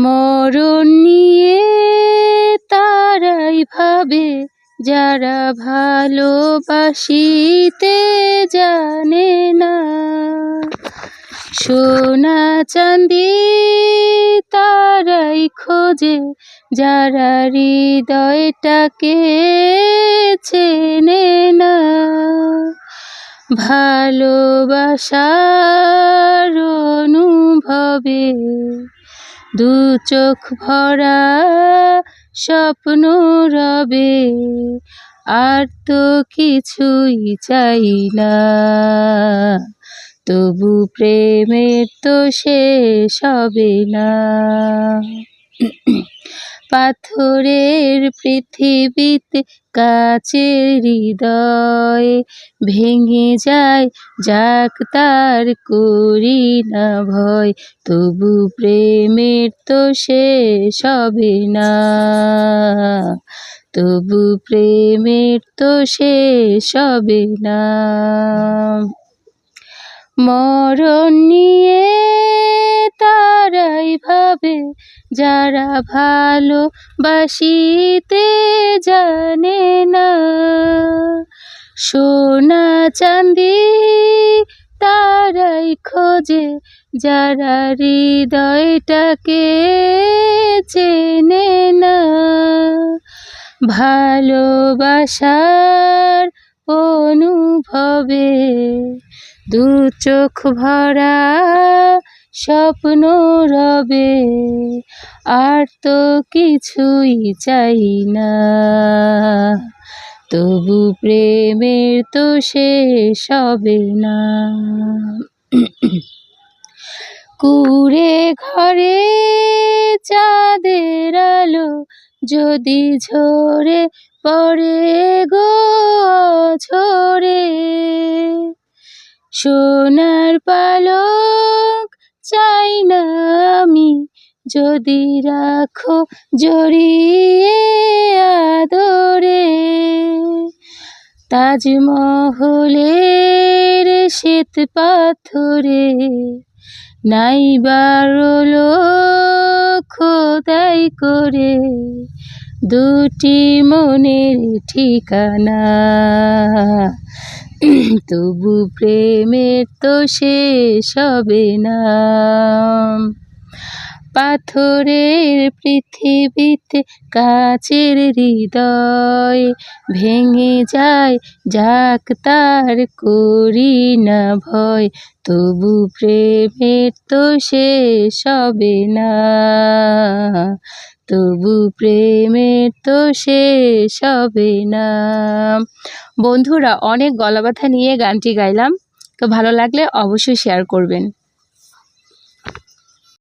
মরণ নিয়ে তারাই ভাবে যারা ভালোবাসিতে জানে না। সোনা চাঁদি তারাই খোঁজে যারা হৃদয়টাকে চেনে না। ভালোবাসার অনুভবে দু চোখ ভরা স্বপ্ন রবে, আর তো কিছুই চাই না। তবু প্রেমের তো শেষ হবে না। পাথরের পৃথিবীতে কাচের হৃদয় ভেঙে যায়, যাক তার করি না ভয়। তবু প্রেমের তো শেষ হবে না। তবু প্রেমের তো শেষ হবে না। মরণ নিয়ে তারাই ভাবে যারা ভালোবাসিতে জানে না। সোনা চাঁদি তারাই খোঁজে যারা হৃদয়টাকে চেনে না। ভালোবাসার অনুভবে দু চোখ ভরা স্বপ্ন রবে, আর তো কিছুই চাই না। তবু প্রেমের তো শেষ হবে না। কুঁড়ে ঘরে চাঁদের আলো যদি ঝরে পড়ে গো ঝরে, সোনার পালক চাই না আমি যদি রাখো জড়িয়ে আদরে। তাজমহলের শ্বেত পাথরে নাই বারলো খোদাই করে দুটি মনের ঠিকানা। তবু প্রেমের তো শেষ হবে না। পাথরের পৃথিবীতে কাচের হৃদয় ভেঙে যায়, যাক তার করি না ভয়। তবু প্রেমের তো শেষ হবে না। তবু প্রেমের তো শেষ হবে না। বন্ধুরা, অনেক গলা ব্যথা নিয়ে গানটি গাইলাম, তো ভালো লাগলে অবশ্যই শেয়ার করবেন।